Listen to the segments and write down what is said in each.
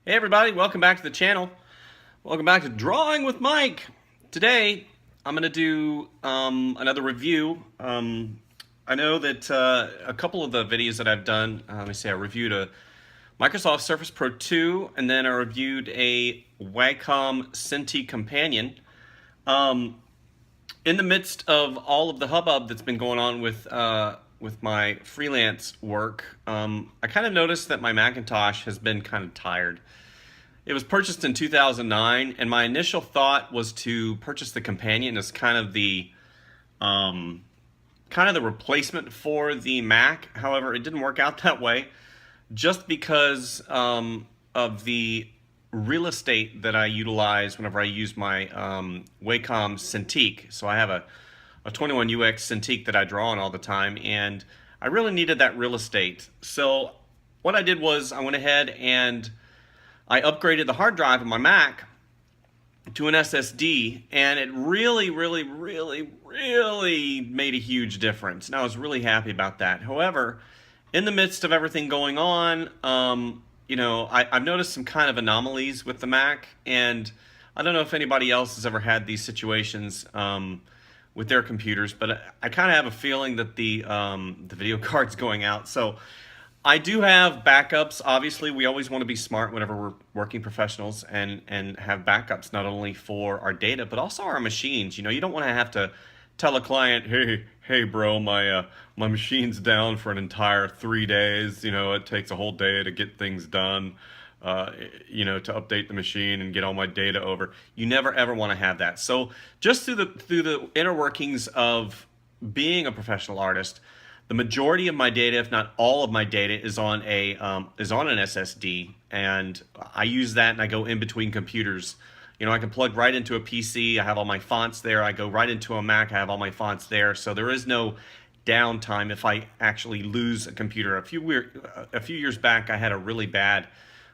Hey everybody, welcome back to the channel. Welcome back to Drawing with Mike. Today I'm going to do another review. I know that a couple of the videos that I've done, let me see, I reviewed a Microsoft Surface Pro 2 and then I reviewed a Wacom Cintiq Companion. In the midst of all of the hubbub that's been going on with my freelance work, I kind of noticed that my Macintosh has been kind of tired. It was purchased in 2009, and my initial thought was to purchase the Companion as kind of the replacement for the Mac. However, it didn't work out that way, just because of the real estate that I utilize whenever I use my Wacom Cintiq. So I have a 21UX Cintiq that I draw on all the time, and I really needed that real estate. So what I did was I went ahead and I upgraded the hard drive of my Mac to an SSD, and it really made a huge difference. And I was really happy about that. However, in the midst of everything going on, I've noticed some kind of anomalies with the Mac, and I don't know if anybody else has ever had these situations with their computers, but I kind of have a feeling that the video card's going out. So I do have backups. Obviously, we always want to be smart whenever we're working professionals and have backups, not only for our data, but also our machines. You know, you don't want to have to tell a client, hey bro, my machine's down for an entire 3 days. You know, it takes a whole day to get things done, to update the machine and get all my data over. You never ever want to have that. So just through the inner workings of being a professional artist, the majority of my data, if not all of my data, is on an SSD, and I use that and I go in between computers. You know, I can plug right into a PC. I have all my fonts there. I go right into a Mac. I have all my fonts there. So there is no downtime if I actually lose a computer. A few years back, I had a really bad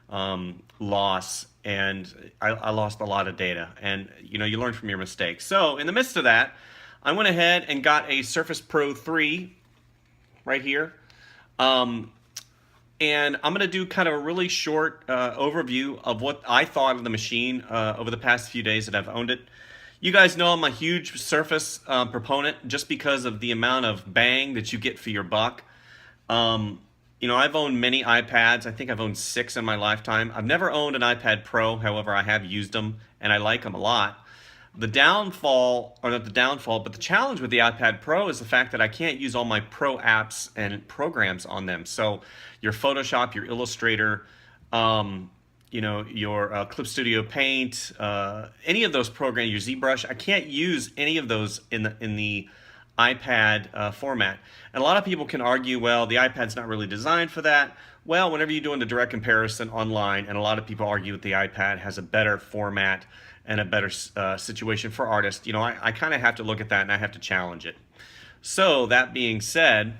loss, and I lost a lot of data. And you know, you learn from your mistakes. So in the midst of that, I went ahead and got a Surface Pro 3 right here. And I'm going to do kind of a really short overview of what I thought of the machine over the past few days that I've owned it. You guys know I'm a huge Surface proponent just because of the amount of bang that you get for your buck. I've owned many iPads. I think I've owned 6 in my lifetime. I've never owned an iPad Pro. However, I have used them and I like them a lot. The downfall, or not the downfall, but the challenge with the iPad Pro is the fact that I can't use all my Pro apps and programs on them. So your Photoshop, your Illustrator, your Clip Studio Paint, any of those programs, your ZBrush, I can't use any of those in the iPad format. And a lot of people can argue, well, the iPad's not really designed for that. Well, whenever you're doing the direct comparison online, and a lot of people argue that the iPad has a better format and a better situation for artists, I kind of have to look at that and I have to challenge it. So that being said,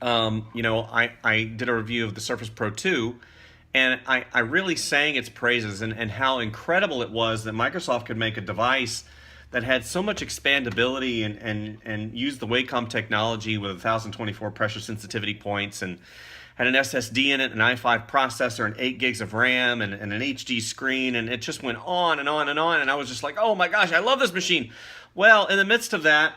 I did a review of the Surface Pro 2, and I really sang its praises and how incredible it was that Microsoft could make a device that had so much expandability and used the Wacom technology with 1024 pressure sensitivity points and had an SSD in it, an i5 processor, and 8 gigs of RAM, and an HD screen, and it just went on and on and on, and I was just like, oh my gosh, I love this machine. Well, in the midst of that,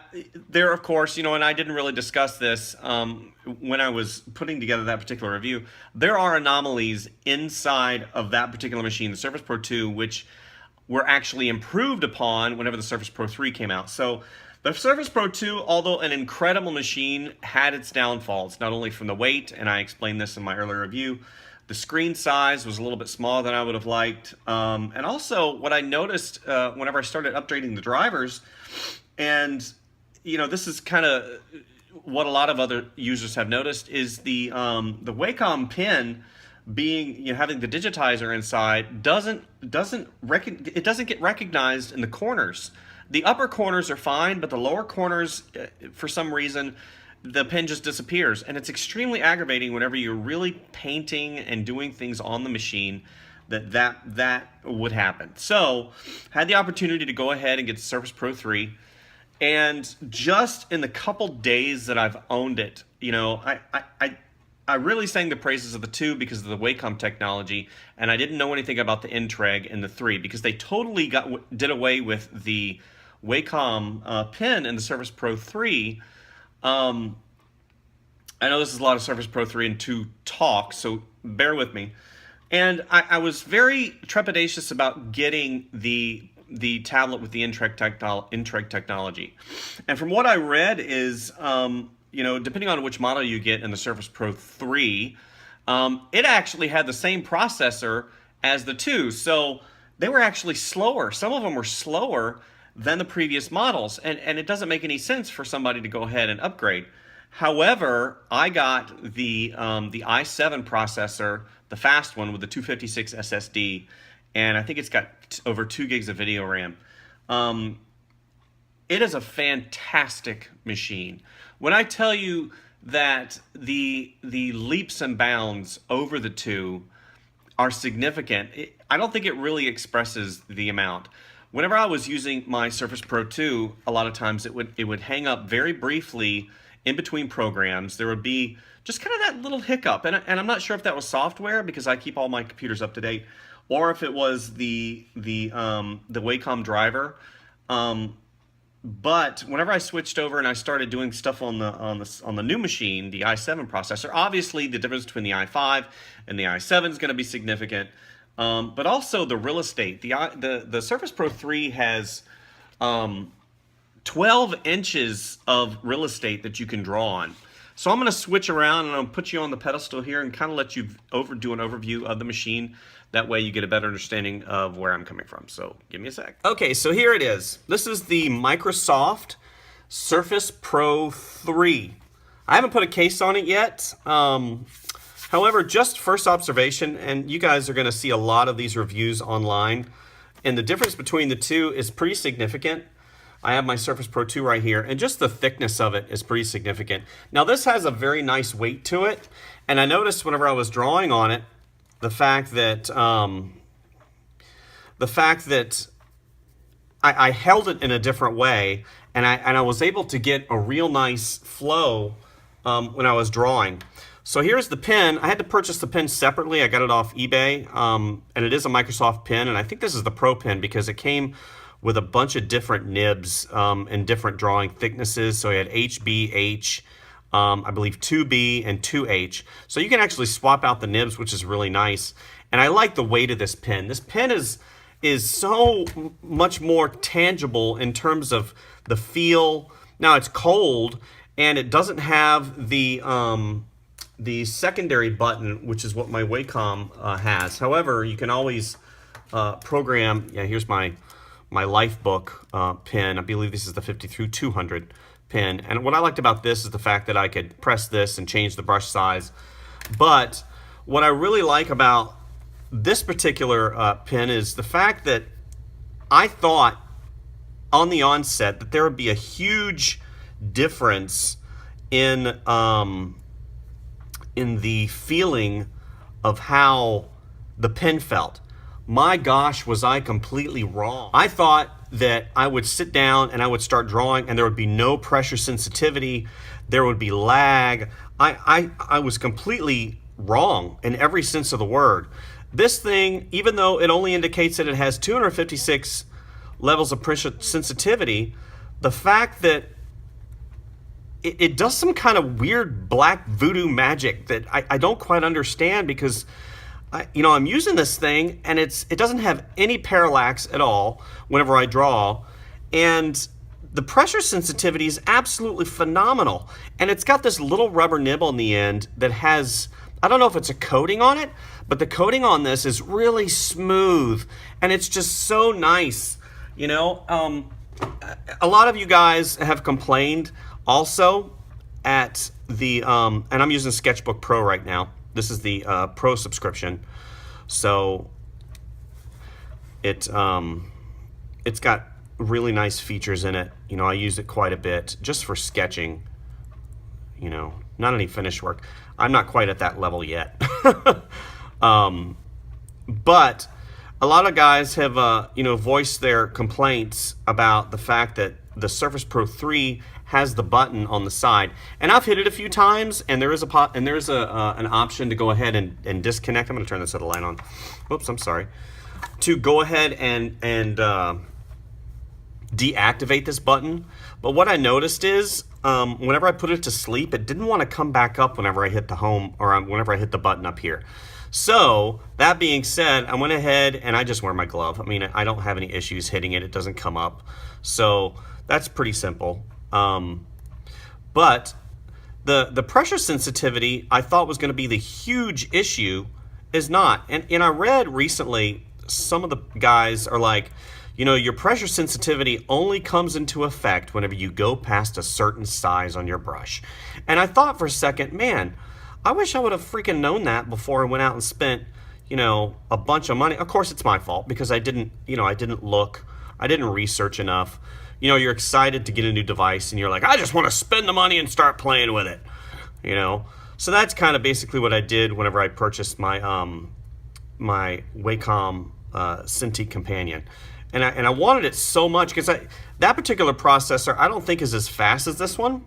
there, of course, and I didn't really discuss this when I was putting together that particular review, there are anomalies inside of that particular machine, the Surface Pro 2, which were actually improved upon whenever the Surface Pro 3 came out. So the Surface Pro 2, although an incredible machine, had its downfalls, not only from the weight, and I explained this in my earlier review, the screen size was a little bit smaller than I would have liked, and also what I noticed whenever I started updating the drivers, and this is kind of what a lot of other users have noticed, is the Wacom pin being, having the digitizer inside doesn't get recognized in the corners. The upper corners are fine, but the lower corners, for some reason, the pen just disappears. And it's extremely aggravating whenever you're really painting and doing things on the machine that would happen. So had the opportunity to go ahead and get the Surface Pro 3, and just in the couple days that I've owned it, you know, I really sang the praises of the 2 because of the Wacom technology, and I didn't know anything about the N-Treg and the 3 because they totally did away with the Wacom pen in the Surface Pro 3. I know this is a lot of Surface Pro 3 and 2 talk, so bear with me. And I was very trepidatious about getting the tablet with the N-Treg technology. And from what I read is, you know, depending on which model you get in the Surface Pro 3, it actually had the same processor as the 2. So they were actually slower. Some of them were slower than the previous models. And it doesn't make any sense for somebody to go ahead and upgrade. However, I got the i7 processor, the fast one with the 256 SSD, and I think it's got over 2 gigs of video RAM. It is a fantastic machine. When I tell you that the leaps and bounds over the 2 are significant, I don't think it really expresses the amount. Whenever I was using my Surface Pro 2, a lot of times it would hang up very briefly in between programs. There would be just kind of that little hiccup, and I'm not sure if that was software because I keep all my computers up to date, or if it was the Wacom driver. But whenever I switched over and I started doing stuff on the new machine, the i7 processor, obviously the difference between the i5 and the i7 is going to be significant. But also the real estate. The Surface Pro 3 has 12 inches of real estate that you can draw on. So I'm going to switch around and I'll put you on the pedestal here and kind of let you do an overview of the machine. That way you get a better understanding of where I'm coming from. So give me a sec. Okay, so here it is. This is the Microsoft Surface Pro 3. I haven't put a case on it yet. However, just first observation, and you guys are going to see a lot of these reviews online, and the difference between the 2 is pretty significant. I have my Surface Pro 2 right here, and just the thickness of it is pretty significant. Now, this has a very nice weight to it, and I noticed whenever I was drawing on it, the fact that I held it in a different way, and I was able to get a real nice flow when I was drawing. So here's the pen. I had to purchase the pen separately. I got it off eBay, and it is a Microsoft pen, and I think this is the Pro pen because it came with a bunch of different nibs and different drawing thicknesses. So you had HB, H, I believe 2B and 2H. So you can actually swap out the nibs, which is really nice. And I like the weight of this pen. This pen is so much more tangible in terms of the feel. Now it's cold, and it doesn't have the secondary button, which is what my Wacom has. However, you can always program. Yeah, here's my Lifebook pen. I believe this is the 50-200 pen. And what I liked about this is the fact that I could press this and change the brush size. But what I really like about this particular pen is the fact that I thought on the onset that there would be a huge difference in the feeling of how the pen felt. My gosh, was I completely wrong. I thought that I would sit down and I would start drawing and there would be no pressure sensitivity, there would be lag. I was completely wrong in every sense of the word. This thing, even though it only indicates that it has 256 levels of pressure sensitivity, the fact that it does some kind of weird black voodoo magic that I don't quite understand because I'm using this thing and it doesn't have any parallax at all whenever I draw, and the pressure sensitivity is absolutely phenomenal. And it's got this little rubber nib on the end that has, I don't know if it's a coating on it, but the coating on this is really smooth and it's just so nice. A lot of you guys have complained also at the, and I'm using Sketchbook Pro right now. This is the Pro subscription, so it's got really nice features in it. I use it quite a bit just for sketching. not any finish work. I'm not quite at that level yet. But a lot of guys have, voiced their complaints about the fact that the Surface Pro 3 has the button on the side, and I've hit it a few times, and there is an option to go ahead and disconnect. I'm going to turn this other light on. Whoops, I'm sorry. To go ahead and deactivate this button. But what I noticed is whenever I put it to sleep, it didn't want to come back up whenever I hit the home, or whenever I hit the button up here. So that being said, I went ahead and I just wear my glove. I mean, I don't have any issues hitting it. It doesn't come up. So that's pretty simple. But the pressure sensitivity I thought was going to be the huge issue is not. And I read recently, some of the guys are like, your pressure sensitivity only comes into effect whenever you go past a certain size on your brush. And I thought for a second, man, I wish I would have freaking known that before I went out and spent, a bunch of money. Of course, it's my fault because I didn't look, I didn't research enough. You're excited to get a new device and you're like, I just want to spend the money and start playing with it, So that's kind of basically what I did whenever I purchased my my Wacom Cintiq Companion. And I wanted it so much because that particular processor I don't think is as fast as this one.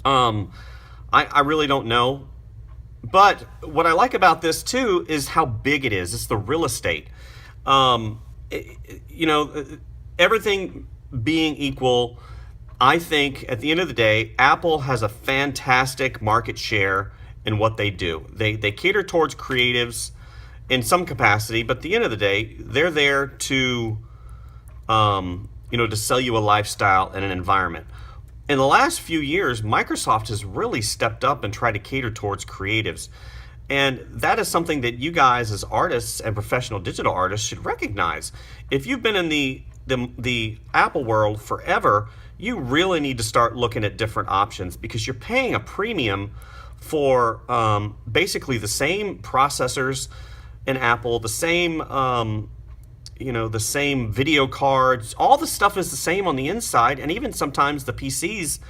I really don't know. But what I like about this too is how big it is. It's the real estate. Everything being equal, I think at the end of the day, Apple has a fantastic market share in what they do. They cater towards creatives in some capacity, but at the end of the day, they're there to, to sell you a lifestyle and an environment. In the last few years, Microsoft has really stepped up and tried to cater towards creatives. And that is something that you guys as artists and professional digital artists should recognize. If you've been in the Apple world forever, you really need to start looking at different options because you're paying a premium for basically the same processors in Apple, the same the same video cards. All the stuff is the same on the inside, and even sometimes the PCs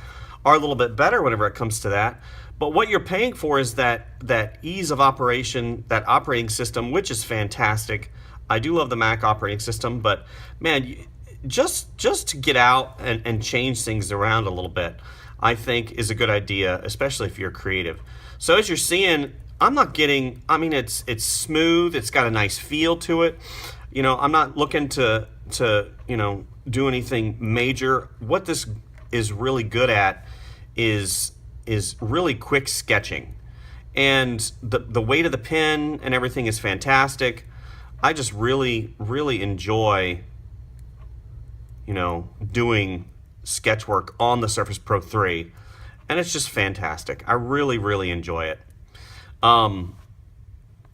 are a little bit better whenever it comes to that. But what you're paying for is that ease of operation, that operating system, which is fantastic. I do love the Mac operating system, but man, just to get out and change things around a little bit, I think is a good idea, especially if you're creative. So as you're seeing, it's smooth, it's got a nice feel to it. I'm not looking to do anything major. What this is really good at is really quick sketching. And the weight of the pen and everything is fantastic. I just really, really enjoy, doing sketch work on the Surface Pro 3. And it's just fantastic. I really, really enjoy it.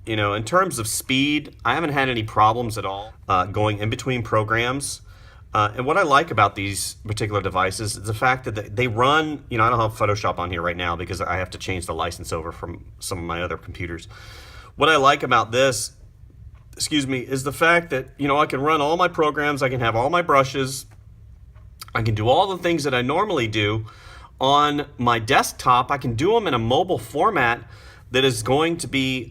In terms of speed, I haven't had any problems at all going in between programs. And what I like about these particular devices is the fact that they run, I don't have Photoshop on here right now because I have to change the license over from some of my other computers. What I like about this, is the fact that, I can run all my programs, I can have all my brushes, I can do all the things that I normally do on my desktop. I can do them in a mobile format that is going to be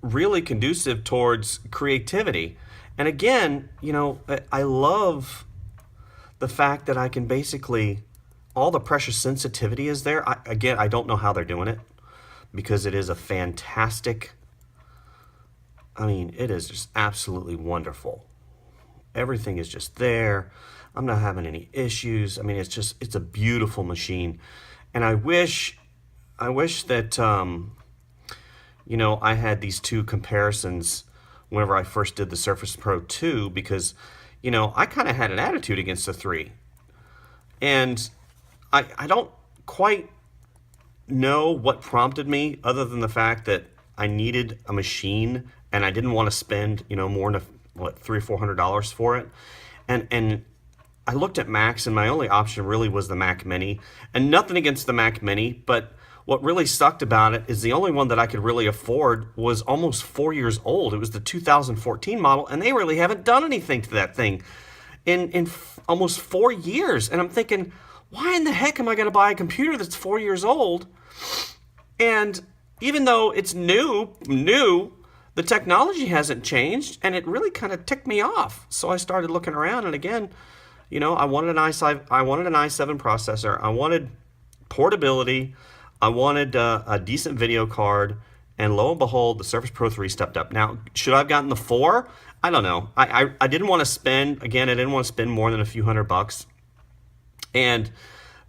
really conducive towards creativity. And again, I love the fact that I can basically, all the pressure sensitivity is there. I don't know how they're doing it because it is a fantastic, it is just absolutely wonderful. Everything is just there. I'm not having any issues. It's a beautiful machine. And I wish that, I had these two comparisons whenever I first did the Surface Pro 2 because, I kind of had an attitude against the 3. And I don't quite know what prompted me other than the fact that I needed a machine and I didn't want to spend, more than $300 or $400 for it. And I looked at Macs and my only option really was the Mac Mini. And nothing against the Mac Mini, but what really sucked about it is the only one that I could really afford was almost 4 years old. It was the 2014 model, and they really haven't done anything to that thing in almost 4 years. And I'm thinking, why in the heck am I going to buy a computer that's 4 years old? And even though it's new, the technology hasn't changed, and it really kind of ticked me off. So I started looking around, and again, I wanted an i7 processor. I wanted portability. I wanted a decent video card, and lo and behold, the Surface Pro 3 stepped up. Now, should I have gotten the 4? I don't know. I didn't want to spend, again, I didn't want to spend more than a few $100. And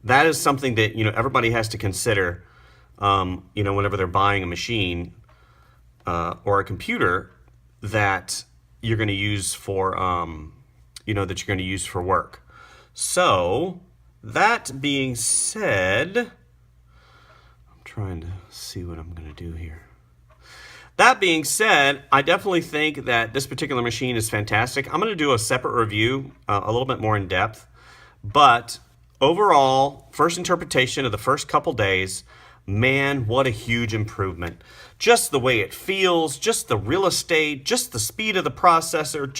that is something that, everybody has to consider, whenever they're buying a machine or a computer that you're going to use for, that you're going to use for work. So, that being said, I'm trying to see what I'm going to do here. That being said, I definitely think that this particular machine is fantastic. I'm going to do a separate review, a little bit more in depth. But overall, first interpretation of the first couple days, man, what a huge improvement. Just the way it feels, just the real estate, just the speed of the processor,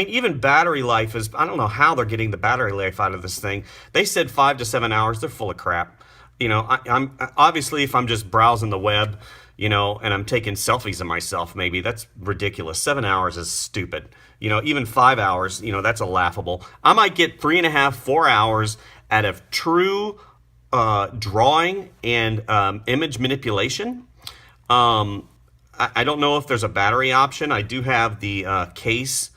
even battery life is, I don't know how they're getting the battery life out of this thing. They said 5 to 7 hours. They're full of crap. I'm obviously, if I'm just browsing the web, and I'm taking selfies of myself, maybe that's ridiculous. 7 hours is stupid. Even 5 hours, that's a laughable. I might get 3.5, 4 hours out of true drawing and image manipulation. I don't know if there's a battery option. I do have the case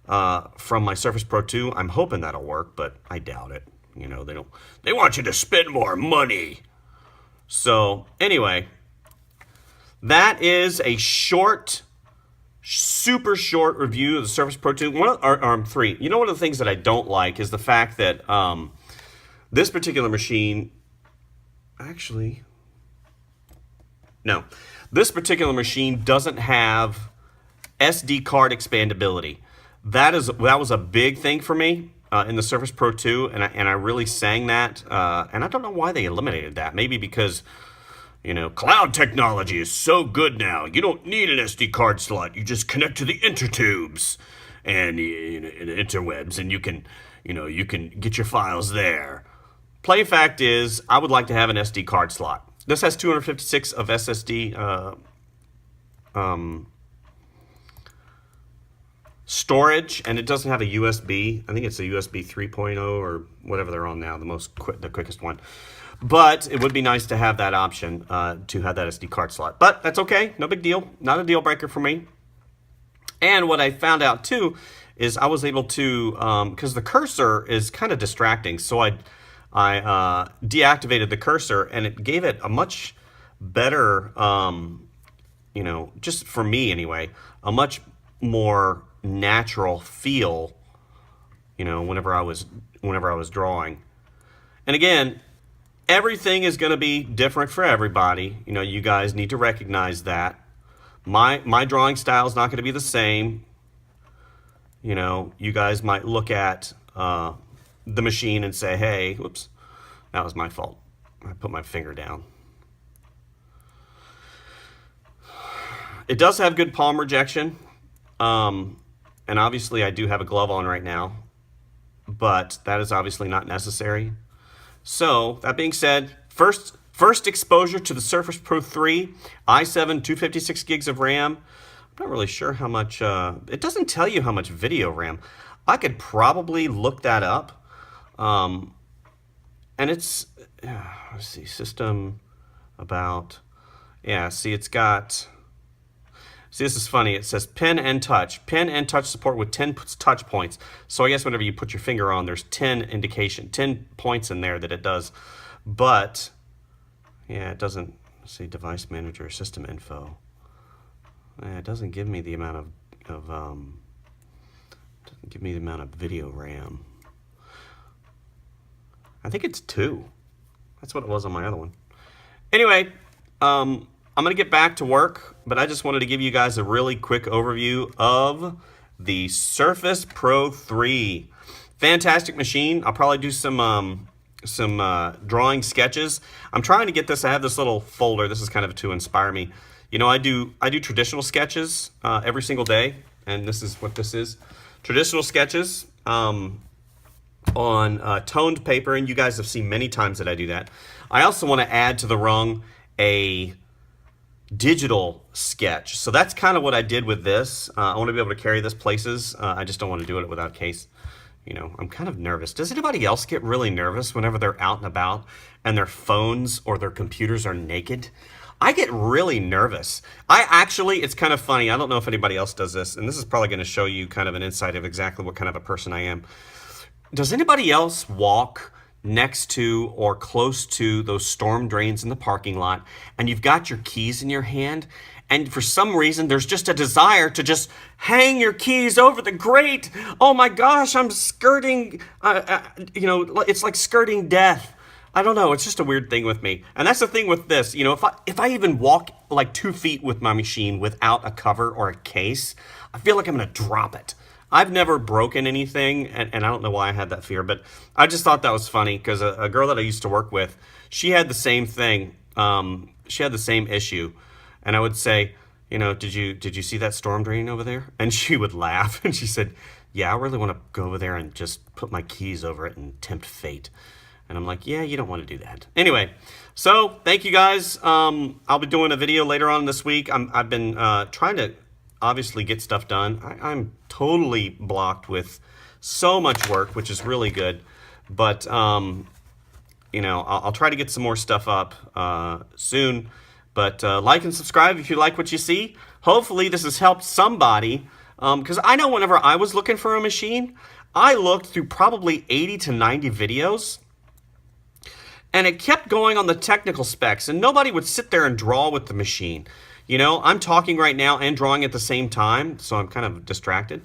from my Surface Pro 2. I'm hoping that'll work, but I doubt it. They want you to spend more money. So anyway, that is a super short review of the Surface Pro 2, or 3. One of the things that I don't like is the fact that this particular machine, this particular machine doesn't have SD card expandability. That was a big thing for me in the Surface Pro 2, and I really sang that. And I don't know why they eliminated that. Maybe because cloud technology is so good now. You don't need an SD card slot. You just connect to the intertubes and the interwebs, and you can get your files there. Plain fact is, I would like to have an SD card slot. This has 256 of SSD storage, and it doesn't have a USB. I think it's a USB 3.0 or whatever they're on now, the quickest one. But it would be nice to have that option to have that SD card slot. But that's okay, no big deal, not a deal breaker for me. And what I found out too is I was able to, because the cursor is kind of distracting, so I deactivated the cursor, and it gave it a much better, just for me anyway, a much more natural feel, whenever I was drawing. And again, everything is going to be different for everybody. You guys need to recognize that. My drawing style is not going to be the same. You guys might look at the machine and say, hey, whoops, that was my fault. I put my finger down. It does have good palm rejection. And obviously I do have a glove on right now, but that is obviously not necessary. So that being said, first exposure to the Surface Pro 3, i7, 256 gigs of RAM. I'm not really sure how much, it doesn't tell you how much video RAM. I could probably look that up. And it's, let's see, system about, yeah, see, it's got, see, this is funny. It says pen and touch support with 10 touch points. So I guess whenever you put your finger on, there's 10 points in there that it does. But yeah, it doesn't, let's see, device manager, system info. It doesn't give me the amount of doesn't give me the amount of video RAM. I think it's 2. That's what it was on my other one. Anyway, I'm going to get back to work, but I just wanted to give you guys a really quick overview of the Surface Pro 3. Fantastic machine. I'll probably do some drawing sketches. I'm trying to get this. I have this little folder. This is kind of to inspire me. I do traditional sketches every single day, and this is what this is. Traditional sketches. on toned paper, and you guys have seen many times that I do that. I also want to add to the rung a digital sketch. So that's kind of what I did with this. I want to be able to carry this places. I just don't want to do it without a case. You know, I'm kind of nervous. Does anybody else get really nervous whenever they're out and about and their phones or their computers are naked? I get really nervous. It's kind of funny. I don't know if anybody else does this, and this is probably going to show you kind of an insight of exactly what kind of a person I am. Does anybody else walk next to or close to those storm drains in the parking lot, and you've got your keys in your hand, and for some reason there's just a desire to just hang your keys over the grate? Oh my gosh, I'm skirting, it's like skirting death. I don't know. It's just a weird thing with me. And that's the thing with this. You know, if I even walk like 2 feet with my machine without a cover or a case, I feel like I'm going to drop it. I've never broken anything, and I don't know why I had that fear, but I just thought that was funny because a girl that I used to work with, she had the same thing. She had the same issue, and I would say, you know, did you see that storm drain over there? And she would laugh, and she said, yeah, I really want to go over there and just put my keys over it and tempt fate. And I'm like, yeah, you don't want to do that. Anyway, so thank you guys. I'll be doing a video later on this week. I've been trying to obviously get stuff done. I'm totally blocked with so much work, which is really good. But, you know, I'll try to get some more stuff up soon. But like and subscribe if you like what you see. Hopefully this has helped somebody. Because I know whenever I was looking for a machine, I looked through probably 80 to 90 videos. And it kept going on the technical specs, and nobody would sit there and draw with the machine. You know, I'm talking right now and drawing at the same time, so I'm kind of distracted.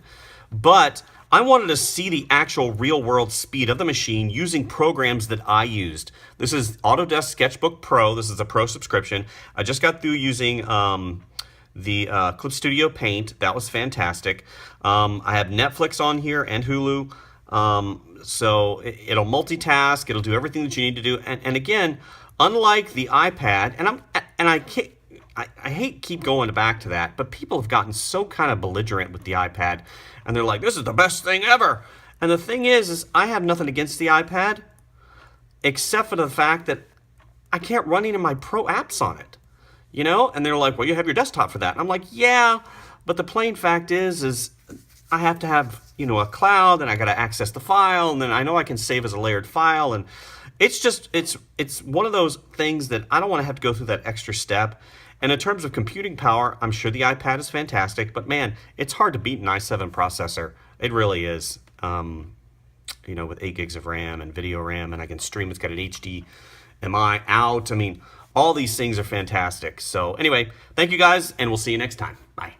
But I wanted to see the actual real-world speed of the machine using programs that I used. This is Autodesk Sketchbook Pro. This is a Pro subscription. I just got through using the Clip Studio Paint. That was fantastic. I have Netflix on here and Hulu. So it'll multitask, it'll do everything that you need to do. And again, unlike the iPad, I hate keep going back to that, but people have gotten so kind of belligerent with the iPad, and they're like, this is the best thing ever. And the thing is I have nothing against the iPad, except for the fact that I can't run any of my pro apps on it. You know? And they're like, well, you have your desktop for that. And I'm like, yeah, but the plain fact is I have to have, you know, a cloud, and I got to access the file, and then I know I can save as a layered file, and it's just, it's one of those things that I don't want to have to go through that extra step. And in terms of computing power, I'm sure the iPad is fantastic, but man, it's hard to beat an i7 processor. It really is. You know, with 8 gigs of RAM and video RAM, and I can stream. It's got an HDMI out. I mean, all these things are fantastic. So anyway, thank you guys, and we'll see you next time. Bye.